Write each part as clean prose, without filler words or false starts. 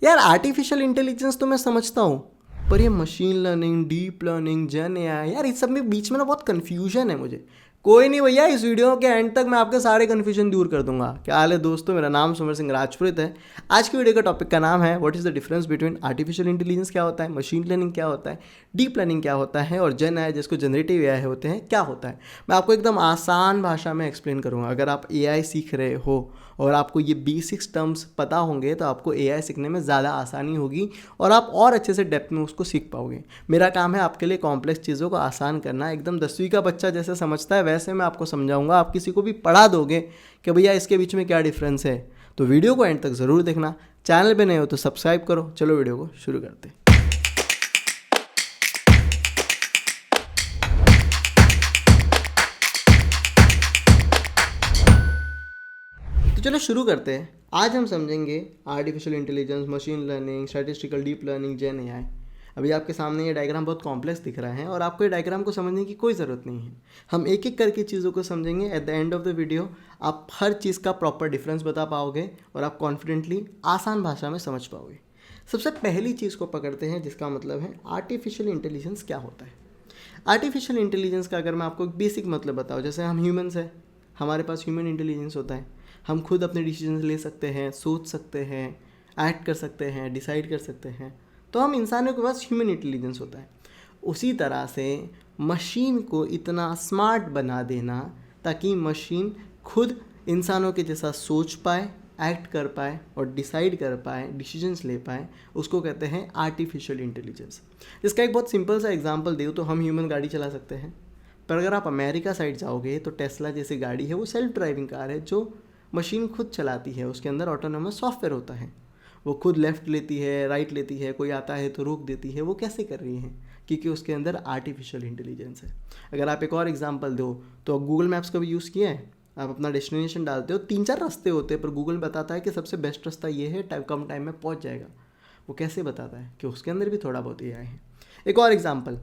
यार artificial intelligence तो मैं समझता हूँ, पर ये machine learning, deep learning, gen AI, यार इस सब में बीच में ना बहुत कन्फ्यूजन है मुझे। कोई नहीं भैया, इस वीडियो के एंड तक मैं आपके सारे कन्फ्यूजन दूर कर दूंगा। क्या हाल है दोस्तों, मेरा नाम सुमर सिंह राजपुरित है। आज की वीडियो का टॉपिक का नाम है what is the difference between artificial intelligence क्या होता है, मशीन लर्निंग क्या होता है, डीप लर्निंग क्या होता है, और जेन एआई जिसको जनरेटिव एआई होते हैं क्या होता है। मैं आपको एकदम आसान भाषा में एक्सप्लेन करूँगा। अगर आप एआई सीख रहे हो और आपको ये बेसिक्स टर्म्स पता होंगे तो आपको एआई सीखने में ज़्यादा आसानी होगी और आप और अच्छे से डेप्थ में उसको सीख पाओगे। मेरा काम है आपके लिए कॉम्प्लेक्स चीज़ों को आसान करना। एकदम 10वीं का बच्चा जैसे समझता है वैसे मैं आपको समझाऊंगा। आप किसी को भी पढ़ा दोगे कि भैया इसके बीच में क्या डिफरेंस है, तो वीडियो को एंड तक ज़रूर देखना। चैनल पे नए हो तो सब्सक्राइब करो। चलो वीडियो को शुरू करते हैं। तो चलो शुरू करते हैं। आज हम समझेंगे artificial intelligence, machine learning, statistical deep learning, gen AI. अभी आपके सामने ये डायग्राम बहुत कॉम्प्लेक्स दिख रहा है और आपको ये डायग्राम को समझने की कोई ज़रूरत नहीं है। हम एक एक करके चीज़ों को समझेंगे। At the end of the video आप हर चीज़ का प्रॉपर डिफरेंस बता पाओगे और आप कॉन्फिडेंटली आसान भाषा में समझ पाओगे। सबसे पहली चीज़ को पकड़ते हैं जिसका मतलब है आर्टिफिशियल इंटेलिजेंस क्या होता है। आर्टिफिशियल इंटेलिजेंस का अगर मैं आपको एक बेसिक मतलब बताऊँ, जैसे हम ह्यूमंस हैं, हमारे पास ह्यूमन इंटेलिजेंस होता है। हम खुद अपने डिसीजन ले सकते हैं, सोच सकते हैं, एक्ट कर सकते हैं, डिसाइड कर सकते हैं। तो हम इंसानों के पास ह्यूमन इंटेलिजेंस होता है। उसी तरह से मशीन को इतना स्मार्ट बना देना ताकि मशीन खुद इंसानों के जैसा सोच पाए, एक्ट कर पाए और डिसाइड कर पाए, डिसीजंस ले पाए, उसको कहते हैं आर्टिफिशियल इंटेलिजेंस। इसका एक बहुत सिंपल सा एग्जांपल दूँ तो हम ह्यूमन गाड़ी चला सकते हैं, पर अगर आप अमेरिका साइड जाओगे तो टेस्ला जैसी गाड़ी है, वो सेल्फ ड्राइविंग कार है जो मशीन खुद चलाती है। उसके अंदर ऑटोनोमस सॉफ्टवेयर होता है। वो खुद लेफ़्ट लेती है, राइट लेती है, कोई आता है तो रोक देती है। वो कैसे कर रही है? क्योंकि उसके अंदर आर्टिफिशियल इंटेलिजेंस है। अगर आप एक और एग्जांपल दो तो गूगल मैप्स का भी यूज़ किया है। आप अपना डेस्टिनेशन डालते हो, 3-4 रास्ते होते हैं, पर गूगल बताता है कि सबसे बेस्ट रास्ता ये है, कम टाइम में पहुंच जाएगा। वो कैसे बताता है? कि उसके अंदर भी थोड़ा बहुत एआई है। एक और एग्जांपल,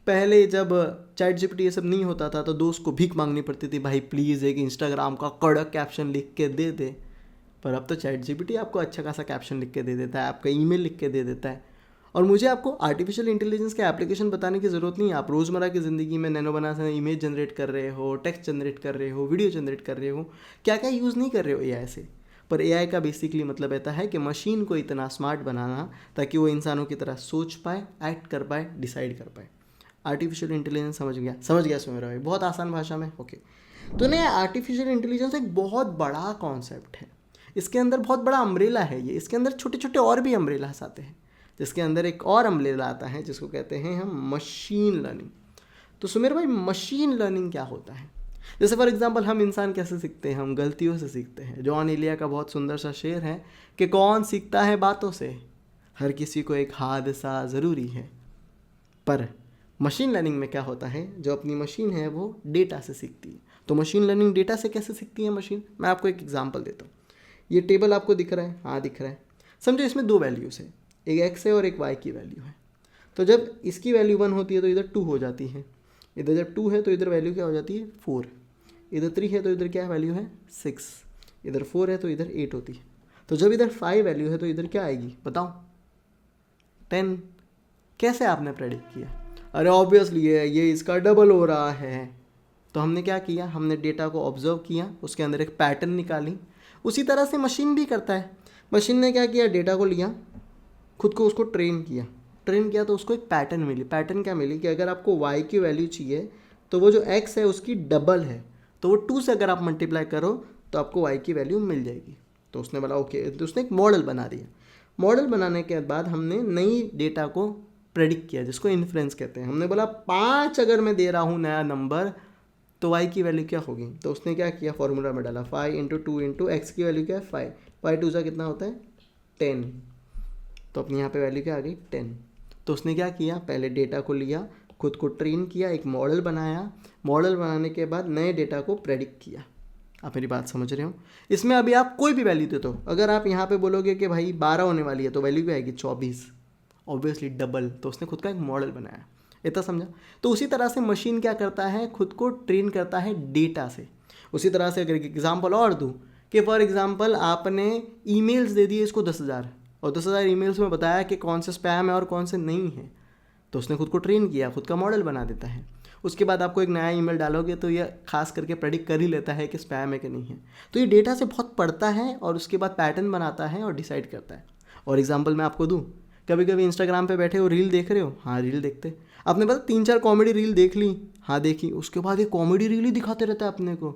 पहले जब चैट जीपीटी ये सब नहीं होता था तो दोस्त को भीख मांगनी पड़ती थी, भाई प्लीज़ एक इंस्टाग्राम का कड़क कैप्शन लिख के दे दे। पर अब तो चैट जीपीटी आपको अच्छा खासा कैप्शन लिख के दे देता है, आपका ईमेल लिख के दे देता है। और मुझे आपको आर्टिफिशियल इंटेलिजेंस के एप्लीकेशन बताने की ज़रूरत नहीं है। आप रोज़मर्रा की ज़िंदगी में नैनो बना से इमेज जनरेट कर रहे हो, टेक्स्ट जनरेट कर रहे हो, वीडियो जनरेट कर रहे हो, क्या क्या यूज़ नहीं कर रहे हो एआई से। पर एआई का बेसिकली मतलब रहता है कि मशीन को इतना स्मार्ट बनाना ताकि वो इंसानों की तरह सोच पाए, एक्ट कर पाए, डिसाइड कर पाए। आर्टिफिशियल इंटेलिजेंस समझ गया सुमेर भाई, बहुत आसान भाषा में। ओके, तो ना आर्टिफिशियल इंटेलिजेंस एक बहुत बड़ा कॉन्सेप्ट है। इसके अंदर बहुत बड़ा अम्ब्रेला है ये। इसके अंदर छोटे छोटे और भी अम्ब्रेलास आते हैं, जिसके अंदर एक और अम्ब्रेला आता है जिसको कहते हैं हम मशीन लर्निंग। तो सुमेर भाई, मशीन लर्निंग क्या होता है? जैसे फॉर एग्जांपल हम इंसान कैसे सीखते हैं? हम गलतियों से सीखते हैं। जॉन एलिया का बहुत सुंदर सा शेर है कि कौन सीखता है बातों से, हर किसी को एक हादसा ज़रूरी है। पर मशीन लर्निंग में क्या होता है, जो अपनी मशीन है वो डेटा से सीखती है। तो मशीन लर्निंग डेटा से कैसे सीखती है मशीन? मैं आपको एक एग्जांपल देता हूँ। ये टेबल आपको दिख रहा है? हाँ दिख रहा है। समझो इसमें 2 वैल्यूज़ है, एक एक्स है और एक वाई की वैल्यू है। तो जब इसकी वैल्यू 1 होती है तो इधर 2 हो जाती है। इधर जब 2 है तो इधर वैल्यू क्या हो जाती है? 4। इधर 3 है तो इधर क्या वैल्यू है? 6। इधर 4 है तो इधर 8 होती है। तो जब इधर 5 वैल्यू है तो इधर क्या आएगी बताओ? 10। कैसे आपने प्रेडिक्ट किया? अरे ऑब्वियसली ये इसका डबल हो रहा है। तो हमने क्या किया? हमने डेटा को ऑब्जर्व किया, उसके अंदर एक पैटर्न निकाली। उसी तरह से मशीन भी करता है। मशीन ने क्या किया? डेटा को लिया, खुद को उसको ट्रेन किया तो उसको एक पैटर्न मिली। पैटर्न क्या मिली? कि अगर आपको y की वैल्यू चाहिए तो वो जो x है उसकी डबल है, तो वो 2 से अगर आप मल्टीप्लाई करो तो आपको y की वैल्यू मिल जाएगी। तो उसने बोला ओके, तो उसने एक मॉडल बना दिया। मॉडल बनाने के बाद हमने नई डेटा को प्रेडिक्ट किया, जिसको इन्फ्रेंस कहते हैं। हमने बोला 5 अगर मैं दे रहा हूँ नया नंबर तो y की वैल्यू क्या होगी? तो उसने क्या किया? फॉर्मूला में डाला 5 × 2 × x की वैल्यू क्या है? 5। 5 2 कितना होता है? 10। तो अपनी यहाँ पे वैल्यू क्या आ गई? 10। तो उसने क्या किया? पहले डेटा को लिया, खुद को ट्रेन किया, एक मॉडल बनाया। मॉडल बनाने के बाद नए डेटा को प्रेडिक्ट किया। आप मेरी बात समझ रहे हो? इसमें अभी आप कोई भी वैल्यू दे दो, अगर आप यहाँ पे बोलोगे कि भाई 12 होने वाली है तो वैल्यू क्या आएगी? 24। Obviously double. तो उसने खुद का एक मॉडल बनाया। इतना समझा? तो उसी तरह से मशीन क्या करता है? खुद को ट्रेन करता है डेटा से। उसी तरह से अगर एक एग्जांपल और दूँ कि फॉर एग्जांपल आपने ईमेल्स दे दिए इसको 10,000, और 10,000 ईमेल्स में बताया कि कौन से स्पैम है और कौन से नहीं है, तो उसने खुद को ट्रेन किया, खुद का मॉडल बना देता है। उसके बाद आपको एक नया ईमेल डालोगे तो ये खास करके प्रेडिक्ट कर ही लेता है कि स्पैम है कि नहीं है। तो ये डेटा से बहुत पढ़ता है और उसके बाद पैटर्न बनाता है और डिसाइड करता है। और एग्जांपल मैं आपको दूँ, कभी कभी इंस्टाग्राम पे बैठे हो, रील देख रहे हो, हाँ रील देखते, आपने पता 3-4 कॉमेडी रील देख ली, हाँ देखी, उसके बाद ये कॉमेडी रील ही दिखाते रहता है अपने को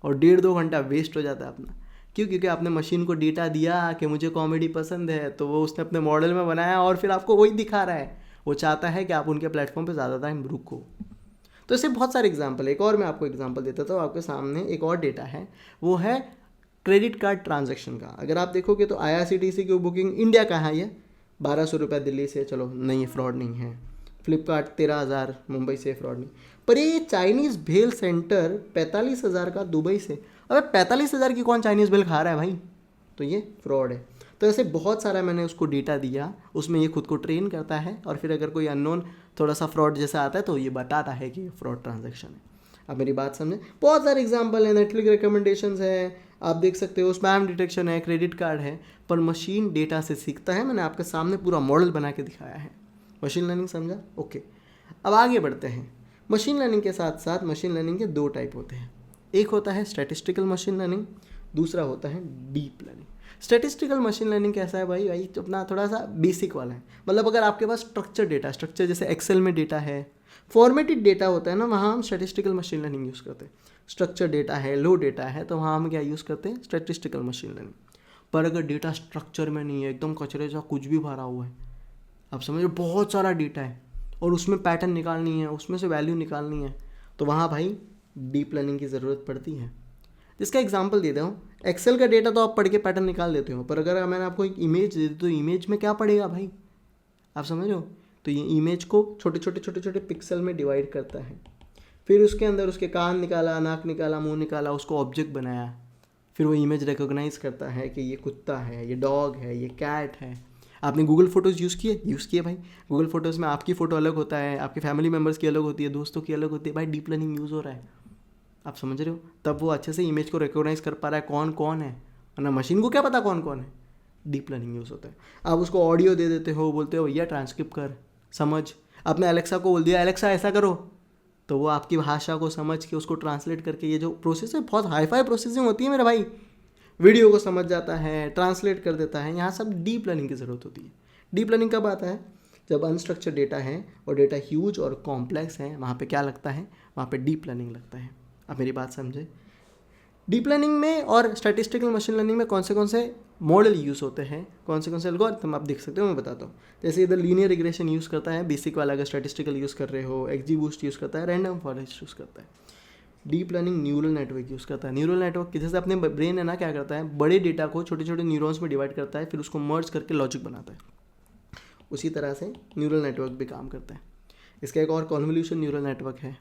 और 1.5-2 घंटा वेस्ट हो जाता है अपना। क्यों? क्योंकि आपने मशीन को डेटा दिया कि मुझे कॉमेडी पसंद है, तो वो उसने अपने मॉडल में बनाया और फिर आपको वही दिखा रहा है। वो चाहता है कि आप उनके प्लेटफॉर्म पे ज़्यादा टाइम रुको। तो ऐसे बहुत सारे एग्जांपल, एक और मैं आपको एग्जांपल देता था। आपके सामने एक और डेटा है, वो है क्रेडिट कार्ड ट्रांजैक्शन का। अगर आप देखोगे तो IRCTC की बुकिंग इंडिया का है, ये 1,200 रुपये दिल्ली से, चलो नहीं फ्रॉड नहीं है। फ्लिपकार्ट 13,000 मुंबई से, फ्रॉड नहीं। पर ये चाइनीज़ भेल सेंटर 45,000 का दुबई से, अबे 45,000 की कौन चाइनीज़ भेल खा रहा है भाई? तो ये फ्रॉड है। तो ऐसे बहुत सारा मैंने उसको डेटा दिया, उसमें ये खुद को ट्रेन करता है और फिर अगर कोई अननोन थोड़ा सा फ्रॉड जैसा आता है तो ये बताता है कि ये फ्रॉड ट्रांजैक्शन है। अब मेरी बात समझे, बहुत सारे एग्जांपल है, नेटफ्लिक्स रिकमेंडेशंस है, आप देख सकते हो, स्पैम डिटेक्शन है, क्रेडिट कार्ड है। पर मशीन डेटा से सीखता है, मैंने आपके सामने पूरा मॉडल बना के दिखाया है। मशीन लर्निंग समझा? ओके, अब आगे बढ़ते हैं। मशीन लर्निंग के साथ साथ मशीन लर्निंग के 2 टाइप होते हैं। एक होता है स्टैटिस्टिकल मशीन लर्निंग, दूसरा होता है deep learning. Statistical machine learning कैसा है भाई? अपना थोड़ा सा बेसिक वाला है। मतलब अगर आपके पास स्ट्रक्चर डेटा, स्ट्रक्चर जैसे एक्सेल में डेटा है, फॉर्मेटेड डेटा होता है ना, वहाँ हम स्टैटिस्टिकल मशीन लर्निंग यूज़ करते हैं। स्ट्रक्चर डेटा है, लो डेटा है, तो वहाँ हम क्या यूज़ करते हैं? Statistical machine learning. पर अगर डेटा स्ट्रक्चर में नहीं है, एकदम कचरे सा कुछ भी भरा हुआ है, आप समझ, बहुत सारा डेटा है और उसमें पैटर्न निकालनी है, उसमें से वैल्यू निकालनी है, तो वहाँ भाई डीप लर्निंग की ज़रूरत पड़ती है। इसका एग्जांपल देता हूँ, एक्सेल का डेटा तो आप पढ़ के पैटर्न निकाल देते हो, पर अगर मैंने आपको एक इमेज दे दी तो इमेज में क्या पड़ेगा भाई? आप समझ रहे हो? तो ये इमेज को छोटे छोटे पिक्सल में डिवाइड करता है, फिर उसके अंदर उसके कान निकाला, नाक निकाला, मुंह निकाला, उसको ऑब्जेक्ट बनाया, फिर वो इमेज रिकॉग्नाइज करता है कि ये कुत्ता है, ये डॉग है, ये कैट है। आपने गूगल फोटोज़ यूज़ किए भाई? गूगल फोटोज़ में आपकी फ़ोटो अलग होता है, आपके फैमिली मेम्बर्स की अलग होती है, दोस्तों की अलग होती है, भाई डीप लर्निंग यूज़ हो रहा है। आप समझ रहे हो? तब वो अच्छे से इमेज को रिकॉग्नाइज कर पा रहा है कौन कौन है, वरना मशीन को क्या पता कौन कौन है? डीप लर्निंग यूज़ होता है। आप उसको ऑडियो दे देते हो, बोलते हो भैया ट्रांसक्रिप्ट कर, समझ। आपने एलेक्सा को बोल दिया एलेक्सा ऐसा करो, तो वो आपकी भाषा को समझ के उसको ट्रांसलेट करके, ये जो प्रोसेस है बहुत हाईफाई प्रोसेसिंग होती है मेरे भाई, वीडियो को समझ जाता है, ट्रांसलेट कर देता है। यहाँ सब डीप लर्निंग की ज़रूरत होती है। डीप लर्निंग कब आता है? जब अनस्ट्रक्चर डेटा है और डेटा ह्यूज और कॉम्प्लेक्स है, वहाँ पे क्या लगता है? वहाँ पे डीप लर्निंग लगता है। अब मेरी बात समझे, डीप लर्निंग में और स्टैटिस्टिकल मशीन लर्निंग में कौन से मॉडल यूज़ होते हैं, कौन से एल्गोरिथम आप देख सकते हो, मैं बताता हूँ। जैसे इधर लीनियर रिग्रेशन यूज़ करता है बेसिक वाला, अगर स्टैटिस्टिकल यूज़ कर रहे हो, XGBoost यूज़ करता है, रैंडम फॉरेस्ट यूज़ करता है। Deep learning neural network use करता है। न्यूरल नेटवर्क जैसे अपने ब्रेन है ना, क्या करता है? बड़े डेटा को छोटे छोटे न्यूरॉन्स में डिवाइड करता है, फिर उसको मर्ज करके लॉजिक बनाता है। उसी तरह से न्यूरल नेटवर्क भी काम करता है। इसका एक और कॉन्वोल्यूशन न्यूरल नेटवर्क है।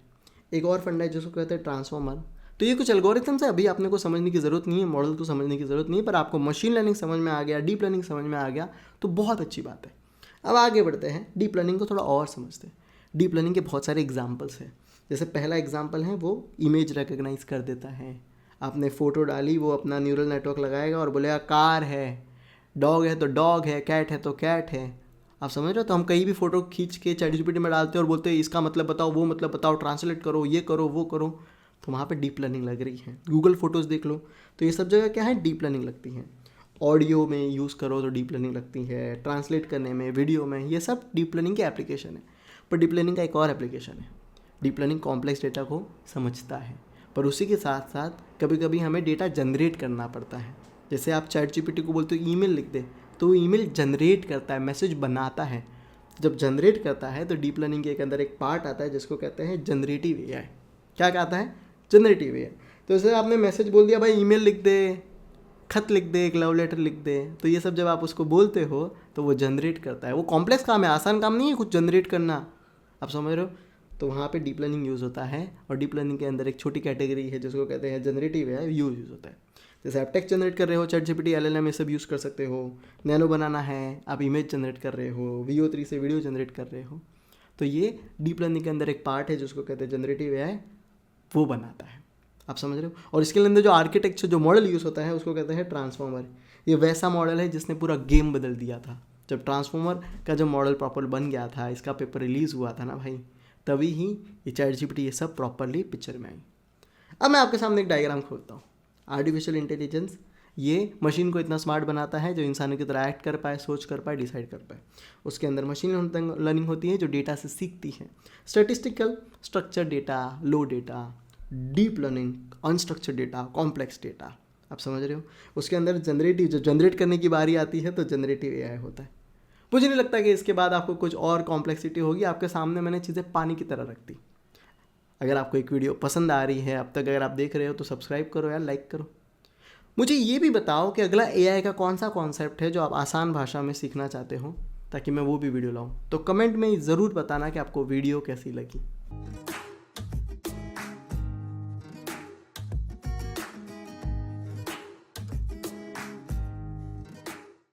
एक और फंडा है जिसको कहते हैं ट्रांसफॉर्मर। तो ये कुछ एल्गोरिथम्स है, अभी आपने को समझने की ज़रूरत नहीं है, मॉडल को समझने की ज़रूरत नहीं है, पर आपको मशीन लर्निंग समझ में आ गया, डीप लर्निंग समझ में आ गया, तो बहुत अच्छी बात है। अब आगे बढ़ते हैं, डीप लर्निंग को थोड़ा और समझते हैं। डीप लर्निंग के बहुत सारे एग्जाम्पल्स हैं। जैसे पहला एग्जाम्पल है, वो इमेज रिकग्नाइज कर देता है। आपने फ़ोटो डाली, वो अपना न्यूरल नेटवर्क लगाएगा और बोलेगा कार है, डॉग है तो डॉग है, कैट है तो कैट है। आप समझ रहे हो? तो हम कहीं भी फ़ोटो खींच के ChatGPT में डालते हैं और बोलते हैं इसका मतलब बताओ, वो मतलब बताओ, ट्रांसलेट करो, ये करो, वो करो, तो वहाँ पे डीप लर्निंग लग रही है। गूगल फ़ोटोज़ देख लो, तो ये सब जगह क्या है? डीप लर्निंग लगती है। ऑडियो में यूज़ करो तो डीप लर्निंग लगती है, ट्रांसलेट करने में, वीडियो में, ये सब डीप लर्निंग के एप्लीकेशन है। पर डीप लर्निंग का एक और एप्लीकेशन है, डीप लर्निंग कॉम्प्लेक्स डेटा को समझता है, पर उसी के साथ साथ कभी कभी हमें डेटा जनरेट करना पड़ता है। जैसे आप ChatGPT को बोलते हो ईमेल लिख दे, तो वो ईमेल जनरेट करता है, मैसेज बनाता है। जब जनरेट करता है तो डीप लर्निंग के एक अंदर एक पार्ट आता है जिसको कहते हैं जनरेटिव AI। क्या कहता है? Generative AI। तो जैसे आपने मैसेज बोल दिया भाई ईमेल लिख दे, खत लिख दे, एक लव लेटर लिख दे, तो ये सब जब आप उसको बोलते हो तो वो जनरेट करता है। वो कॉम्प्लेक्स काम है, आसान काम नहीं है कुछ जनरेट करना, आप समझ रहे हो? तो वहाँ पे डीप लर्निंग यूज़ होता है। और डीप लर्निंग के अंदर एक छोटी कैटेगरी है जिसको कहते हैं जनरेटिव AI, यूज़ होता है। जैसे आप टेक्स्ट जनरेट कर रहे हो, ChatGPT, LLM, ये सब यूज़ कर सकते हो। नैनो बनाना है, आप इमेज जनरेट कर रहे हो, VO3 से वीडियो जनरेट कर रहे हो, तो ये डीप लर्निंग के अंदर एक पार्ट है जिसको कहते हैं जनरेटिव AI, वो बनाता है। आप समझ रहे हो। और इसके अंदर जो आर्किटेक्चर जो मॉडल यूज़ होता है उसको कहते हैं ट्रांसफॉर्मर। ये वैसा मॉडल है जिसने पूरा गेम बदल दिया था। जब ट्रांसफॉर्मर का जो मॉडल प्रॉपर बन गया था, इसका पेपर रिलीज़ हुआ था ना भाई, तभी ही ये ChatGPT ये सब प्रॉपरली पिक्चर में आई। अब मैं आपके सामने एक डायग्राम खोलता हूँ। आर्टिफिशियल इंटेलिजेंस ये मशीन को इतना स्मार्ट बनाता है जो इंसानों की तरह एक्ट कर पाए, सोच कर पाए, डिसाइड कर पाए। उसके अंदर मशीन लर्निंग होती है जो डेटा से सीखती है। Statistical, structure data, low data, deep learning, unstructured data, complex data. आप समझ रहे हो। उसके अंदर जनरेटिव, जो जनरेट करने की बारी आती है तो जनरेटिव AI होता है। मुझे नहीं लगता कि इसके बाद आपको कुछ और कॉम्प्लेक्सिटी होगी। आपके सामने मैंने चीज़ें पानी की तरह रख दी। अगर आपको एक वीडियो पसंद आ रही है, अब तक अगर आप देख रहे हो तो सब्सक्राइब करो यार, लाइक करो। मुझे ये भी बताओ कि अगला AI का कौन सा कॉन्सेप्ट है जो आप आसान भाषा में सीखना चाहते हो, ताकि मैं वो भी वीडियो लाऊं। तो कमेंट में ज़रूर बताना कि आपको वीडियो कैसी लगी।